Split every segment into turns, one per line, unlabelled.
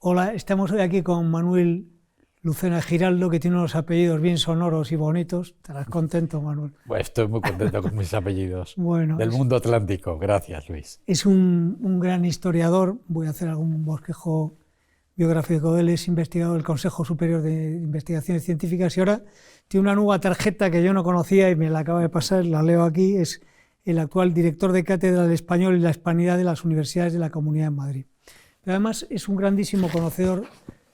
Hola, estamos hoy aquí con Manuel Lucena Giraldo, que tiene unos apellidos bien sonoros y bonitos. ¿Estarás contento, Manuel?
Pues estoy muy contento con mis apellidos
Bueno,
del mundo atlántico. Gracias, Luis.
es un gran historiador. Voy a hacer algún bosquejo biográfico de él. Es investigador del Consejo Superior de Investigaciones Científicas y ahora tiene una nueva tarjeta que yo no conocía y me la acaba de pasar, la leo aquí. Es el actual director de cátedra del español y la hispanidad de las universidades de la Comunidad de Madrid. Pero además es un grandísimo conocedor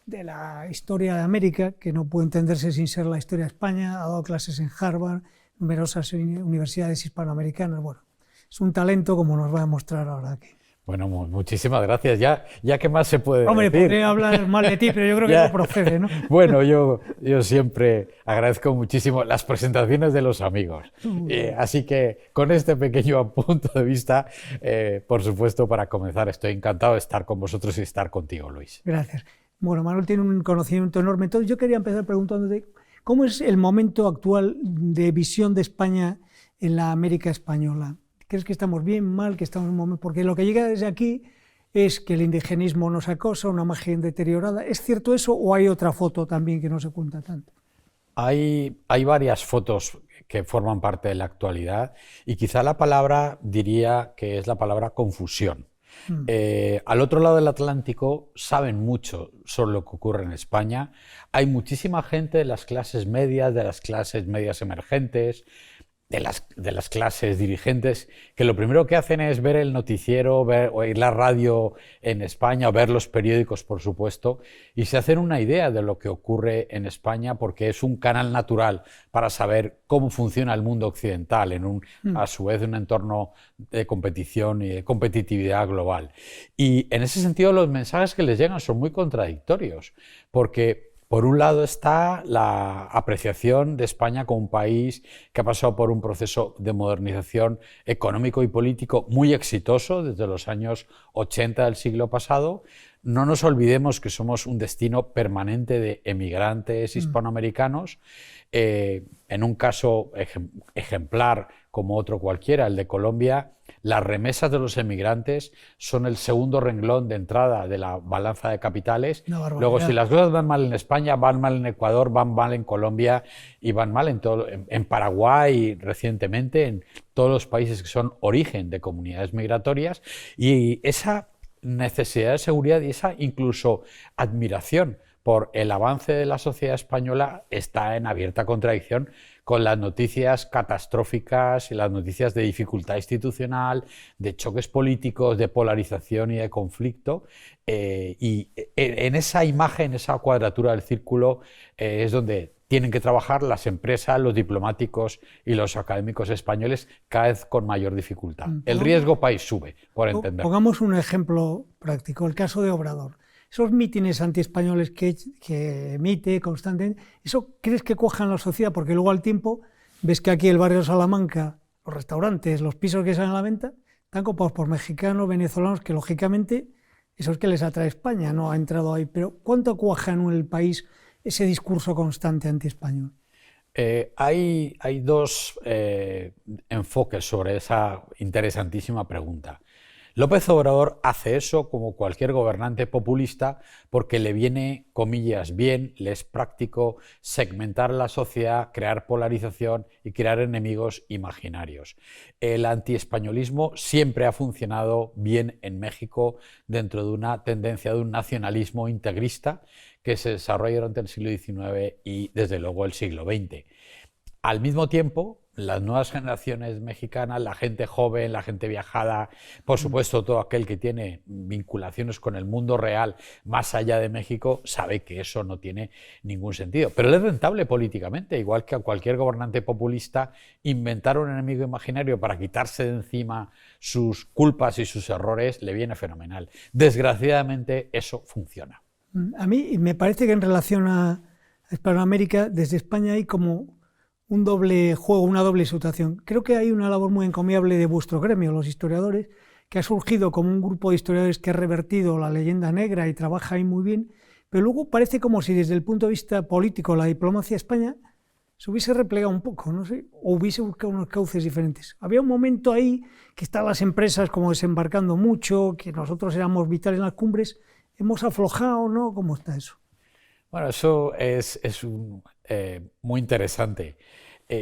de la historia de América, que no puede entenderse sin ser la historia de España. Ha dado clases en Harvard, numerosas universidades hispanoamericanas. Bueno, es un talento, como nos va a demostrar ahora aquí.
Bueno, muchísimas gracias. Ya qué más se puede
Hombre,
decir.
podría hablar mal de ti, pero yo creo que
Ya.
no procede, ¿no?
Bueno, yo siempre agradezco muchísimo las presentaciones de los amigos. Así que con este pequeño punto de vista, por supuesto, para comenzar, estoy encantado de estar con vosotros y estar contigo, Luis.
Gracias. Bueno, Manuel tiene un conocimiento enorme. Entonces yo quería empezar preguntándote, ¿cómo es el momento actual de visión de España en la América española? ¿Crees que estamos bien, mal, que estamos en un momento? Porque lo que llega desde aquí es que el indigenismo nos acosa, una imagen deteriorada. ¿Es cierto eso o hay otra foto también que no se cuenta tanto?
Hay varias fotos que forman parte de la actualidad y quizá la palabra diría que es la palabra confusión. Al otro lado del Atlántico saben mucho sobre lo que ocurre en España. Hay muchísima gente de las clases medias emergentes, de las clases dirigentes, que lo primero que hacen es ver el noticiero, oír la radio en España, o ver los periódicos, por supuesto, y se hacen una idea de lo que ocurre en España porque es un canal natural para saber cómo funciona el mundo occidental a su vez, un entorno de competición y de competitividad global. Y en ese sentido los mensajes que les llegan son muy contradictorios, porque por un lado está la apreciación de España como un país que ha pasado por un proceso de modernización económico y político muy exitoso desde los años 80 del siglo pasado. No nos olvidemos que somos un destino permanente de emigrantes hispanoamericanos, en un caso ejemplar como otro cualquiera, el de Colombia. Las remesas de los emigrantes son el segundo renglón de entrada de la balanza de capitales. Luego, si las cosas van mal en España, van mal en Ecuador, van mal en Colombia y van mal en Paraguay recientemente, en todos los países que son origen de comunidades migratorias. Y esa necesidad de seguridad y esa incluso admiración por el avance de la sociedad española está en abierta contradicción con las noticias catastróficas y las noticias de dificultad institucional, de choques políticos, de polarización y de conflicto. Y en esa imagen, esa cuadratura del círculo, es donde tienen que trabajar las empresas, los diplomáticos y los académicos españoles cada vez con mayor dificultad. El riesgo país sube, por entender.
Pongamos un ejemplo práctico, el caso de Obrador. Esos mítines antiespañoles que emite constantemente, ¿eso crees que cuajan la sociedad? Porque luego al tiempo ves que aquí el barrio Salamanca, los restaurantes, los pisos que salen a la venta, están copados por mexicanos, venezolanos, que lógicamente eso es que les atrae España, no ha entrado ahí. Pero ¿cuánto cuaja en el país ese discurso constante antiespañol?
Hay dos enfoques sobre esa interesantísima pregunta. López Obrador hace eso como cualquier gobernante populista porque le viene, comillas, bien, le es práctico segmentar la sociedad, crear polarización y crear enemigos imaginarios. El antiespañolismo siempre ha funcionado bien en México dentro de una tendencia de un nacionalismo integrista que se desarrolla durante el siglo XIX y desde luego el siglo XX. Al mismo tiempo, las nuevas generaciones mexicanas, la gente joven, la gente viajada, por supuesto todo aquel que tiene vinculaciones con el mundo real más allá de México, sabe que eso no tiene ningún sentido. Pero es rentable políticamente, igual que a cualquier gobernante populista, inventar un enemigo imaginario para quitarse de encima sus culpas y sus errores le viene fenomenal. Desgraciadamente eso funciona.
A mí me parece que en relación a Hispanoamérica, desde España hay como un doble juego, una doble situación. Creo que hay una labor muy encomiable de vuestro gremio, los historiadores, que ha surgido como un grupo de historiadores que ha revertido la leyenda negra y trabaja ahí muy bien, pero luego parece como si desde el punto de vista político la diplomacia de España se hubiese replegado un poco, no sé, o hubiese buscado unos cauces diferentes. Había un momento ahí que estaban las empresas como desembarcando mucho, que nosotros éramos vitales en las cumbres, ¿Hemos aflojado, no? ¿Cómo está eso?
Bueno, eso es muy interesante.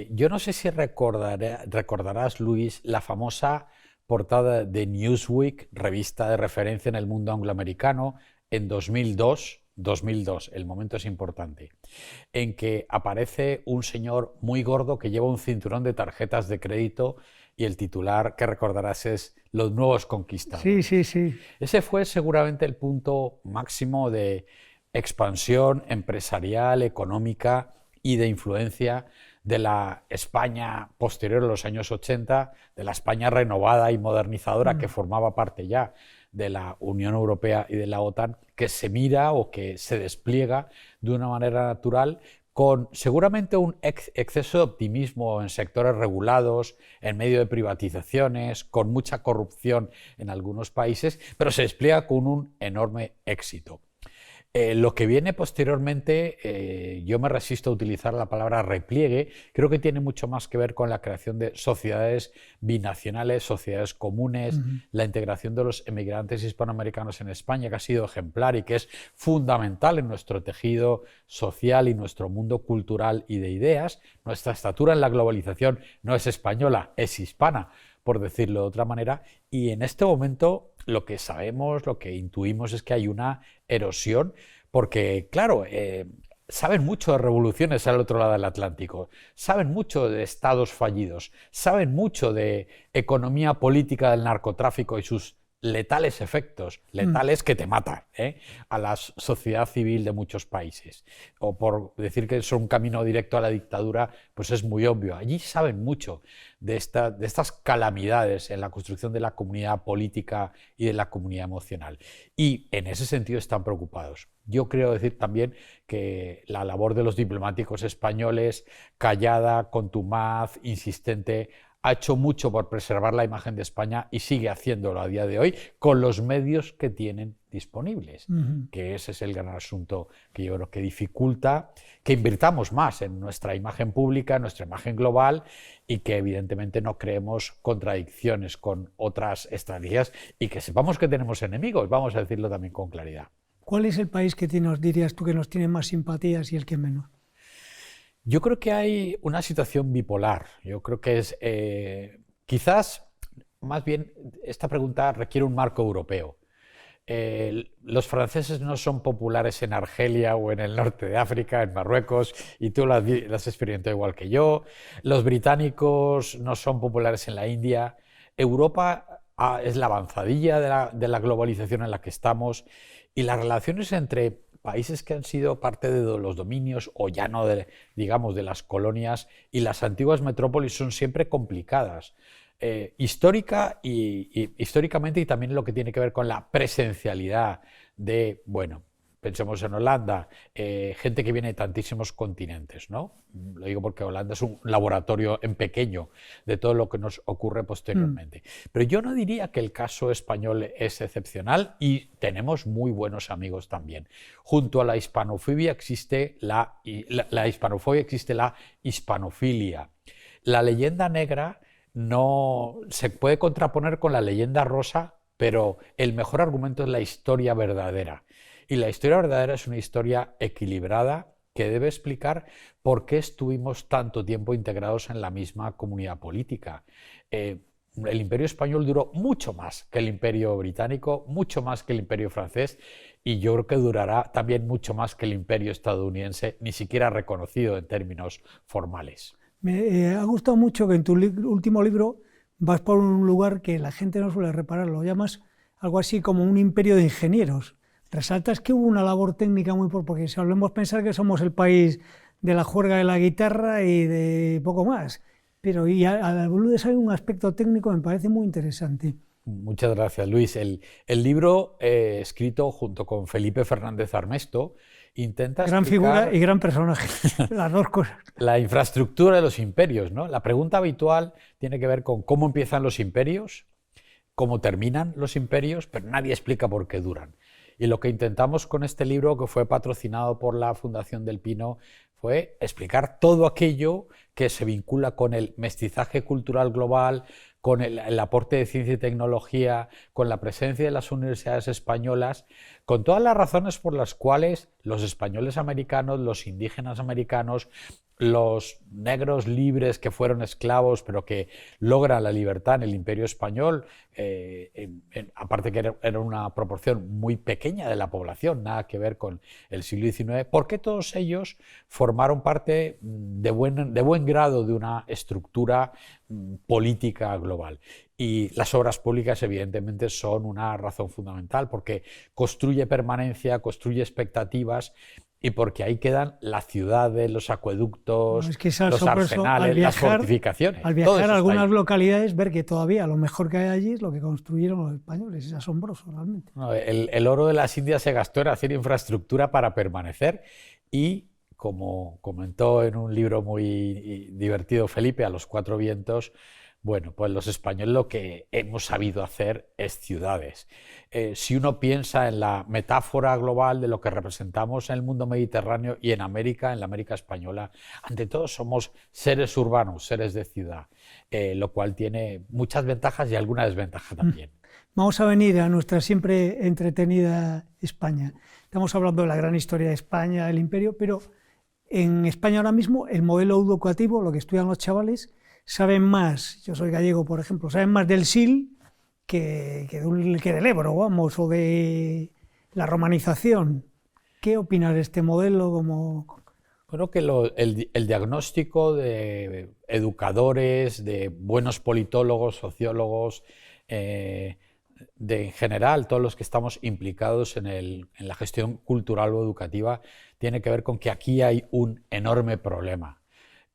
Yo no sé si recordarás, Luis, la famosa portada de Newsweek, revista de referencia en el mundo angloamericano, en 2002, el momento es importante, en que aparece un señor muy gordo que lleva un cinturón de tarjetas de crédito y el titular que recordarás es Los nuevos conquistadores.
Sí, sí, sí.
Ese fue seguramente el punto máximo de expansión empresarial, económica y de influencia de la España posterior a los años 80, de la España renovada y modernizadora que formaba parte ya de la Unión Europea y de la OTAN, que se mira o que se despliega de una manera natural con seguramente un exceso de optimismo en sectores regulados, en medio de privatizaciones, con mucha corrupción en algunos países, pero se despliega con un enorme éxito. Lo que viene posteriormente, yo me resisto a utilizar la palabra repliegue, creo que tiene mucho más que ver con la creación de sociedades binacionales, sociedades comunes, la integración de los emigrantes hispanoamericanos en España, que ha sido ejemplar y que es fundamental en nuestro tejido social y nuestro mundo cultural y de ideas. Nuestra estatura en la globalización no es española, es hispana, por decirlo de otra manera, y en este momento lo que sabemos, lo que intuimos es que hay una erosión, porque claro, saben mucho de revoluciones al otro lado del Atlántico, saben mucho de estados fallidos, saben mucho de economía política del narcotráfico y sus letales efectos, letales que te matan, a la sociedad civil de muchos países. O por decir que es un camino directo a la dictadura, pues es muy obvio. Allí saben mucho de estas calamidades en la construcción de la comunidad política y de la comunidad emocional. Y en ese sentido están preocupados. Yo creo decir también que la labor de los diplomáticos españoles, callada, contumaz, insistente, ha hecho mucho por preservar la imagen de España y sigue haciéndolo a día de hoy con los medios que tienen disponibles, que ese es el gran asunto que yo creo que dificulta que invirtamos más en nuestra imagen pública, en nuestra imagen global y que evidentemente no creemos contradicciones con otras estrategias y que sepamos que tenemos enemigos, vamos a decirlo también con claridad.
¿Cuál es el país que dirías tú que nos tiene más simpatías y el que menos?
Yo creo que hay una situación bipolar. Yo creo que es, quizás, más bien, esta pregunta requiere un marco europeo. Los franceses no son populares en Argelia o en el norte de África, en Marruecos, y tú las has experimentado igual que yo. Los británicos no son populares en la India. Europa es la avanzadilla de la globalización en la que estamos, y las relaciones entre países que han sido parte de los dominios o ya no, digamos, de las colonias y las antiguas metrópolis son siempre complicadas, históricamente y también lo que tiene que ver con la presencialidad de, bueno, pensemos en Holanda, gente que viene de tantísimos continentes, ¿no? Lo digo porque Holanda es un laboratorio en pequeño de todo lo que nos ocurre posteriormente. Pero yo no diría que el caso español es excepcional y tenemos muy buenos amigos también. Junto a la hispanofobia existe la hispanofilia. La leyenda negra no se puede contraponer con la leyenda rosa, pero el mejor argumento es la historia verdadera. Y la historia verdadera es una historia equilibrada que debe explicar por qué estuvimos tanto tiempo integrados en la misma comunidad política. El Imperio Español duró mucho más que el Imperio Británico, mucho más que el Imperio Francés, y yo creo que durará también mucho más que el Imperio Estadounidense, ni siquiera reconocido en términos formales.
Me ha gustado mucho que en tu último libro vas por un lugar que la gente no suele reparar, lo llamas algo así como un imperio de ingenieros. Resaltas que hubo una labor técnica muy porque solemos pensar que somos el país de la juerga de la guitarra y de poco más, pero al boludes hay un aspecto técnico que me parece muy interesante.
Muchas gracias, Luis. El libro, escrito junto con Felipe Fernández Armesto, intenta
gran figura y gran personaje, las dos cosas.
La infraestructura de los imperios, ¿no? La pregunta habitual tiene que ver con cómo empiezan los imperios, cómo terminan los imperios, pero nadie explica por qué duran. Y lo que intentamos con este libro, que fue patrocinado por la Fundación del Pino, fue explicar todo aquello que se vincula con el mestizaje cultural global, con el aporte de ciencia y tecnología, con la presencia de las universidades españolas, con todas las razones por las cuales los españoles americanos, los indígenas americanos, los negros libres que fueron esclavos pero que logran la libertad en el Imperio Español, aparte que era una proporción muy pequeña de la población, nada que ver con el siglo XIX, porque todos ellos formaron parte de buen grado de una estructura política global. Y las obras públicas evidentemente son una razón fundamental porque construye permanencia, construye expectativas y porque ahí quedan las ciudades, los acueductos,
es que
los arsenales, las fortificaciones.
Al viajar a algunas localidades, ver que todavía lo mejor que hay allí es lo que construyeron los españoles. Es asombroso realmente.
No, el oro de las Indias se gastó en hacer infraestructura para permanecer y, como comentó en un libro muy divertido Felipe, A los Cuatro Vientos, bueno, pues los españoles lo que hemos sabido hacer es ciudades. Si uno piensa en la metáfora global de lo que representamos en el mundo mediterráneo y en la América española, ante todo somos seres urbanos, seres de ciudad, lo cual tiene muchas ventajas y alguna desventaja también.
Vamos a venir a nuestra siempre entretenida España. Estamos hablando de la gran historia de España, del imperio, pero en España ahora mismo el modelo educativo, lo que estudian los chavales, saben más, yo soy gallego por ejemplo, saben más del Sil que del Ebro, vamos, o de la romanización. ¿Qué opinas de este modelo?
Creo que el diagnóstico de educadores, de buenos politólogos, sociólogos, en general todos los que estamos implicados en la gestión cultural o educativa, tiene que ver con que aquí hay un enorme problema.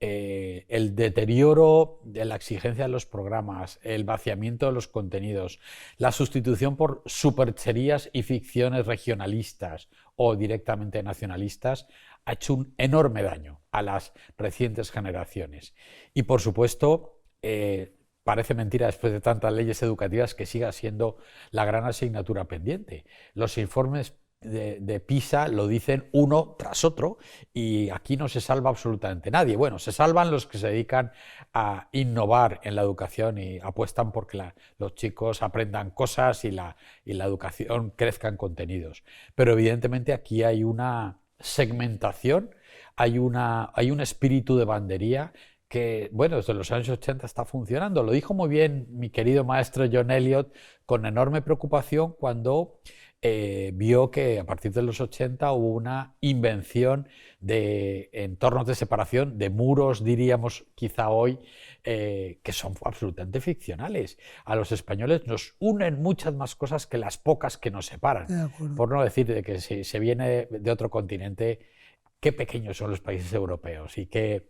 El deterioro de la exigencia de los programas, el vaciamiento de los contenidos, la sustitución por supercherías y ficciones regionalistas o directamente nacionalistas ha hecho un enorme daño a las recientes generaciones. Y por supuesto, parece mentira después de tantas leyes educativas que siga siendo la gran asignatura pendiente. Los informes de PISA lo dicen uno tras otro y aquí no se salva absolutamente nadie. Bueno, se salvan los que se dedican a innovar en la educación y apuestan porque los chicos aprendan cosas y la educación crezca en contenidos. Pero evidentemente aquí hay una segmentación, hay un espíritu de bandería que, bueno, desde los años 80 está funcionando. Lo dijo muy bien mi querido maestro John Eliot con enorme preocupación cuando vio que a partir de los 80 hubo una invención de entornos de separación, de muros, diríamos quizá hoy, que son absolutamente ficcionales. A los españoles nos unen muchas más cosas que las pocas que nos separan. Por no decir de que si se viene de otro continente, qué pequeños son los países europeos y qué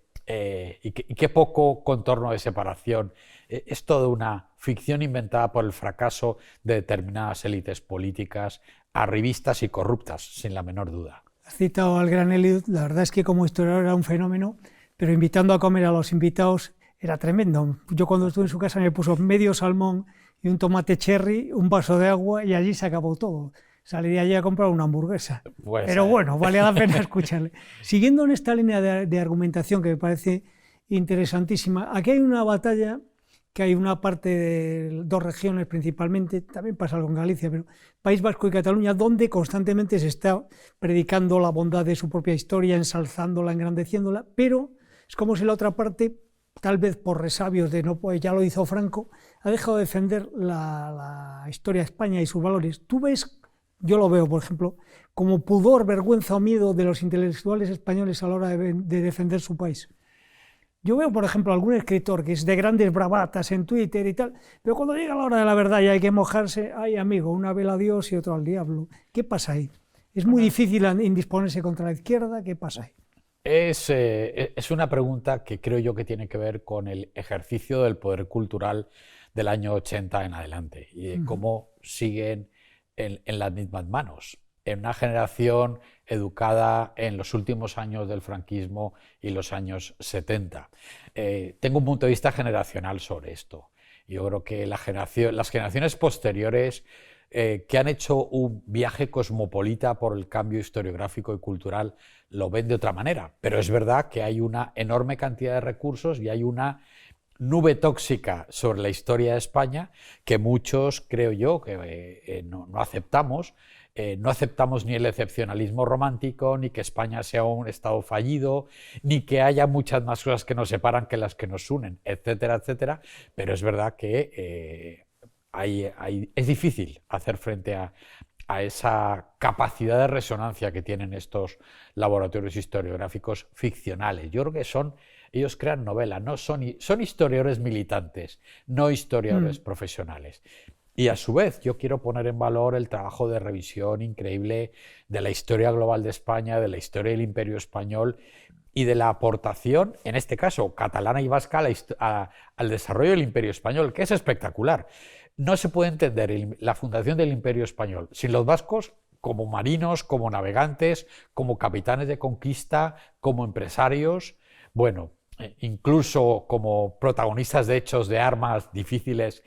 poco contorno de separación. Es toda una ficción inventada por el fracaso de determinadas élites políticas, arribistas y corruptas, sin la menor duda.
Has citado al gran Eliot, la verdad es que como historiador era un fenómeno, pero invitando a comer a los invitados era tremendo. Yo cuando estuve en su casa me puso medio salmón y un tomate cherry, un vaso de agua y allí se acabó todo. Salí de allí a comprar una hamburguesa. Pues, pero bueno, vale la pena escucharle. Siguiendo en esta línea de argumentación que me parece interesantísima, aquí hay una batalla que hay una parte de dos regiones principalmente, también pasa algo en Galicia, pero País Vasco y Cataluña, donde constantemente se está predicando la bondad de su propia historia, ensalzándola, engrandeciéndola, pero es como si la otra parte, tal vez por resabios de no, pues ya lo hizo Franco, ha dejado de defender la historia de España y sus valores. ¿Tú ves? Yo lo veo, por ejemplo, como pudor, vergüenza o miedo de los intelectuales españoles a la hora de defender su país. Yo veo, por ejemplo, algún escritor que es de grandes bravatas en Twitter y tal, pero cuando llega la hora de la verdad y hay que mojarse, ay amigo, una vela a Dios y otra al diablo. ¿Qué pasa ahí? ¿Es muy difícil indisponerse contra la izquierda? ¿Qué pasa ahí?
Es una pregunta que creo yo que tiene que ver con el ejercicio del poder cultural del año 80 en adelante y de cómo siguen en las mismas manos, en una generación educada en los últimos años del franquismo y los años 70. Tengo un punto de vista generacional sobre esto. Yo creo que las generaciones posteriores que han hecho un viaje cosmopolita por el cambio historiográfico y cultural lo ven de otra manera, pero es verdad que hay una enorme cantidad de recursos y hay una nube tóxica sobre la historia de España que muchos, creo yo, que no aceptamos. No aceptamos ni el excepcionalismo romántico, ni que España sea un Estado fallido, ni que haya muchas más cosas que nos separan que las que nos unen, etcétera, etcétera. Pero es verdad que es difícil hacer frente a esa capacidad de resonancia que tienen estos laboratorios historiográficos ficcionales. Yo creo que ellos crean novela, son historiadores militantes, no historiadores profesionales. Y a su vez yo quiero poner en valor el trabajo de revisión increíble de la historia global de España, de la historia del Imperio Español y de la aportación, en este caso catalana y vasca, al desarrollo del Imperio Español, que es espectacular. No se puede entender la fundación del Imperio Español sin los vascos como marinos, como navegantes, como capitanes de conquista, como empresarios, bueno, incluso como protagonistas de hechos de armas difíciles,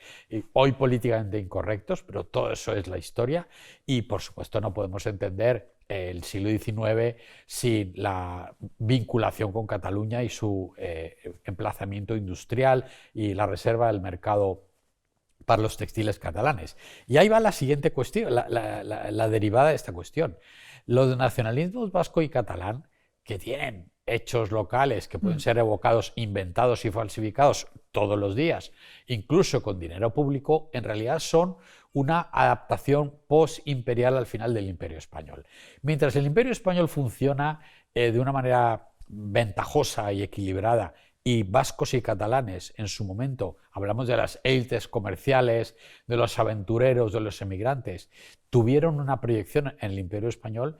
hoy políticamente incorrectos, pero todo eso es la historia. Y por supuesto no podemos entender el siglo XIX sin la vinculación con Cataluña y su emplazamiento industrial y la reserva del mercado para los textiles catalanes. Y ahí va la siguiente cuestión, la derivada de esta cuestión. Los nacionalismos vasco y catalán, que tienen hechos locales que pueden ser evocados, inventados y falsificados todos los días, incluso con dinero público, en realidad son una adaptación post-imperial al final del Imperio Español. Mientras el Imperio Español funciona de una manera ventajosa y equilibrada, y vascos y catalanes en su momento, hablamos de las élites comerciales, de los aventureros, de los emigrantes, tuvieron una proyección en el Imperio Español,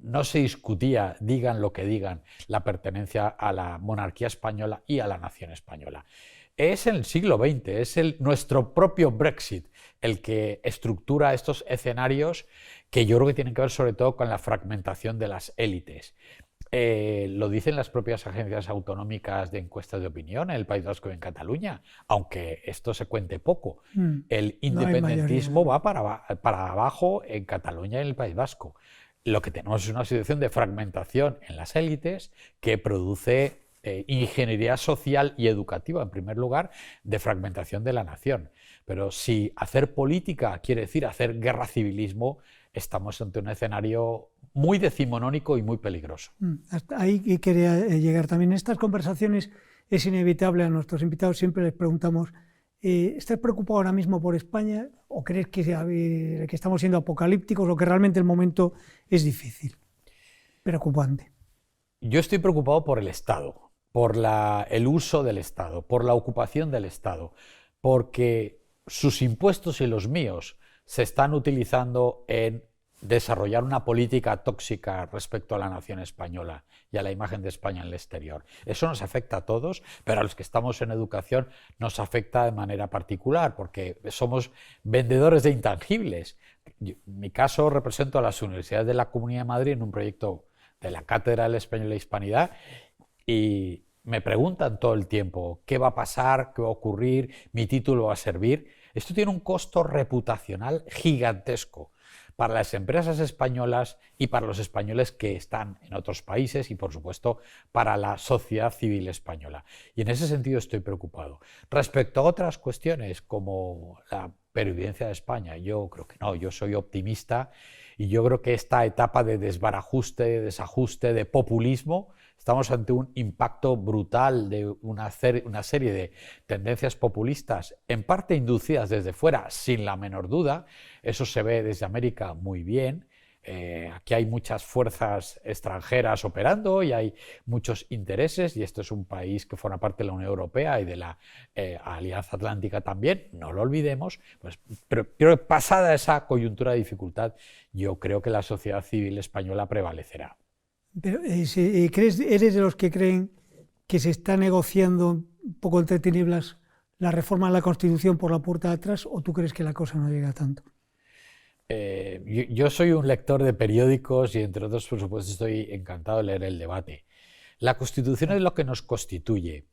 no se discutía, digan lo que digan, la pertenencia a la monarquía española y a la nación española. Es en el siglo XX, es nuestro propio Brexit el que estructura estos escenarios que yo creo que tienen que ver sobre todo con la fragmentación de las élites. Lo dicen las propias agencias autonómicas de encuestas de opinión en el País Vasco y en Cataluña, aunque esto se cuente poco. El independentismo va para abajo en Cataluña y en el País Vasco. Lo que tenemos es una situación de fragmentación en las élites que produce ingeniería social y educativa, en primer lugar, de fragmentación de la nación. Pero si hacer política quiere decir hacer guerra civilismo, estamos ante un escenario muy decimonónico y muy peligroso.
Hasta ahí quería llegar también. En estas conversaciones es inevitable, a nuestros invitados siempre les preguntamos, ¿estás preocupado ahora mismo por España o crees que estamos siendo apocalípticos o que realmente el momento es difícil, preocupante?
Yo estoy preocupado por el Estado, por el uso del Estado, por la ocupación del Estado, porque sus impuestos y los míos se están utilizando en desarrollar una política tóxica respecto a la nación española y a la imagen de España en el exterior. Eso nos afecta a todos, pero a los que estamos en educación nos afecta de manera particular, porque somos vendedores de intangibles. En mi caso represento a las universidades de la Comunidad de Madrid en un proyecto de la Cátedra del Español y la Hispanidad y me preguntan todo el tiempo qué va a pasar, qué va a ocurrir, mi título va a servir. Esto tiene un costo reputacional gigantesco para las empresas españolas y para los españoles que están en otros países y, por supuesto, para la sociedad civil española. Y en ese sentido estoy preocupado. Respecto a otras cuestiones como la pervivencia de España, yo creo que no, yo soy optimista y yo creo que esta etapa de desbarajuste, de desajuste, de populismo, estamos ante un impacto brutal de una serie de tendencias populistas, en parte inducidas desde fuera, sin la menor duda. Eso se ve desde América muy bien. Aquí hay muchas fuerzas extranjeras operando y hay muchos intereses, y esto es un país que forma parte de la Unión Europea y de la Alianza Atlántica también, no lo olvidemos. Pero creo que pasada esa coyuntura de dificultad, yo creo que la sociedad civil española prevalecerá.
Pero, ¿eres de los que creen que se está negociando un poco entre tinieblas la reforma de la Constitución por la puerta de atrás, o tú crees que la cosa no llega a tanto?
Yo soy un lector de periódicos y, entre otros, por supuesto, estoy encantado de leer el debate. La Constitución es lo que nos constituye,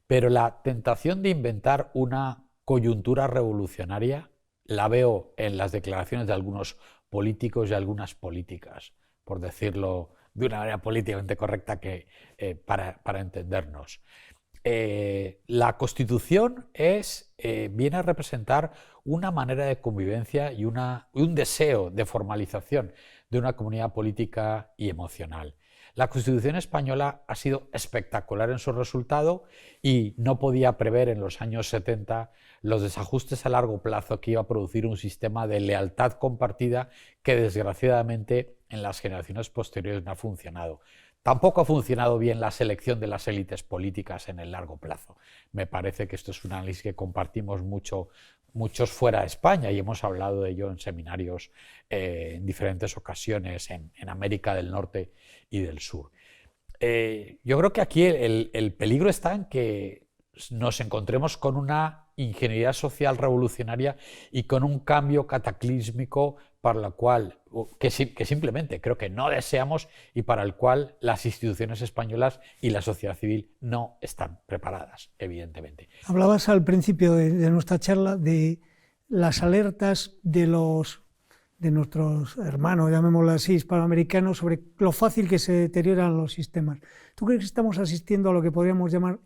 pero la tentación de inventar una coyuntura revolucionaria la veo en las declaraciones de algunos políticos y algunas políticas, por decirlo de una manera políticamente correcta para entendernos. La Constitución viene a representar una manera de convivencia y un deseo de formalización de una comunidad política y emocional. La Constitución española ha sido espectacular en su resultado y no podía prever en los años 70 los desajustes a largo plazo que iba a producir un sistema de lealtad compartida que desgraciadamente en las generaciones posteriores no ha funcionado. Tampoco ha funcionado bien la selección de las élites políticas en el largo plazo. Me parece que esto es un análisis que compartimos muchos fuera de España y hemos hablado de ello en seminarios en diferentes ocasiones en América del Norte y del Sur. Yo creo que aquí el peligro está en que nos encontremos con una ingeniería social revolucionaria y con un cambio cataclísmico para la cual, que simplemente creo que no deseamos y para el cual las instituciones españolas y la sociedad civil no están preparadas, evidentemente.
Hablabas al principio de nuestra charla de las alertas de nuestros hermanos, llamémoslo así, hispanoamericanos, sobre lo fácil que se deterioran los sistemas. ¿Tú crees que estamos asistiendo a lo que podríamos llamar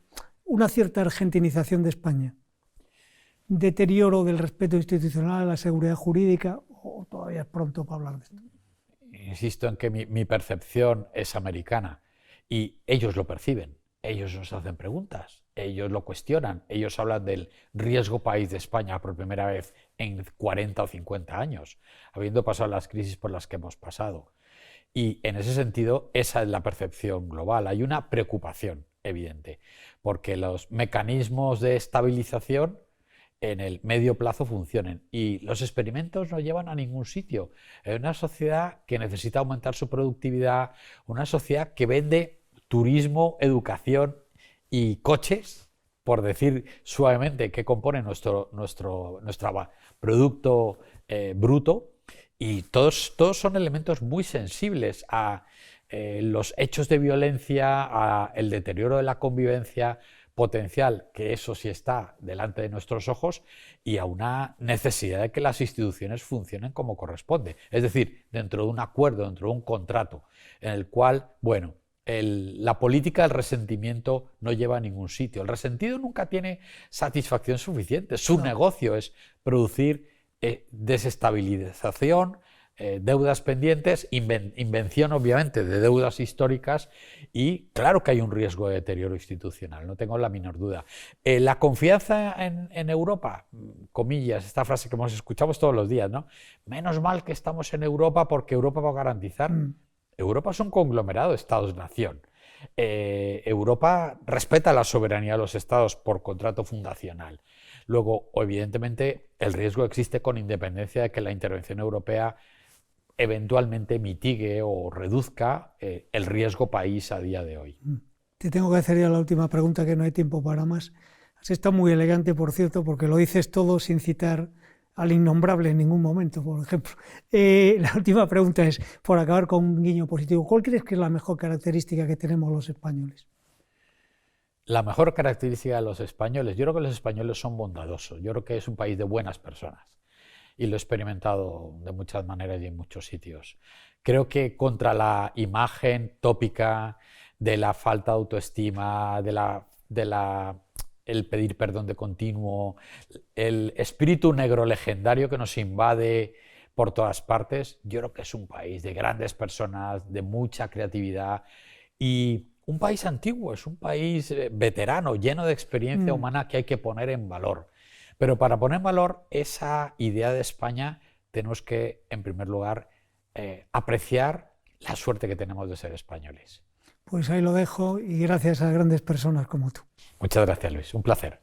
una cierta argentinización de España? ¿Deterioro del respeto institucional, la seguridad jurídica, o todavía es pronto para hablar de esto?
Insisto en que mi percepción es americana y ellos lo perciben, ellos nos hacen preguntas, ellos lo cuestionan, ellos hablan del riesgo país de España por primera vez en 40 o 50 años, habiendo pasado las crisis por las que hemos pasado. Y en ese sentido, esa es la percepción global. Hay una preocupación evidente, porque los mecanismos de estabilización en el medio plazo funcionen y los experimentos no llevan a ningún sitio. Es una sociedad que necesita aumentar su productividad, una sociedad que vende turismo, educación y coches, por decir suavemente qué compone nuestro producto bruto, y todos son elementos muy sensibles a los hechos de violencia, a el deterioro de la convivencia potencial, que eso sí está delante de nuestros ojos, y a una necesidad de que las instituciones funcionen como corresponde. Es decir, dentro de un acuerdo, dentro de un contrato, en el cual, bueno, la política del resentimiento no lleva a ningún sitio. El resentido nunca tiene satisfacción suficiente. Su negocio es producir desestabilización, deudas pendientes, invención obviamente de deudas históricas, y claro que hay un riesgo de deterioro institucional, no tengo la menor duda. La confianza en Europa, comillas, esta frase que escuchamos todos los días, ¿no? Menos mal que estamos en Europa porque Europa va a garantizar. Europa es un conglomerado de estados-nación. Europa respeta la soberanía de los estados por contrato fundacional. Luego, evidentemente, el riesgo existe con independencia de que la intervención europea eventualmente mitigue o reduzca el riesgo país a día de hoy.
Te tengo que hacer ya la última pregunta, que no hay tiempo para más. Has estado muy elegante, por cierto, porque lo dices todo sin citar al innombrable en ningún momento, por ejemplo. La última pregunta es, por acabar con un guiño positivo, ¿cuál crees que es la mejor característica que tenemos los españoles?
La mejor característica de los españoles, yo creo que los españoles son bondadosos, yo creo que es un país de buenas personas. Y lo he experimentado de muchas maneras y en muchos sitios. Creo que contra la imagen tópica de la falta de autoestima, el pedir perdón de continuo, el espíritu negro legendario que nos invade por todas partes, yo creo que es un país de grandes personas, de mucha creatividad y un país antiguo, es un país veterano, lleno de experiencia humana que hay que poner en valor. Pero para poner en valor esa idea de España tenemos que, en primer lugar, apreciar la suerte que tenemos de ser españoles.
Pues ahí lo dejo y gracias a grandes personas como tú.
Muchas gracias, Luis. Un placer.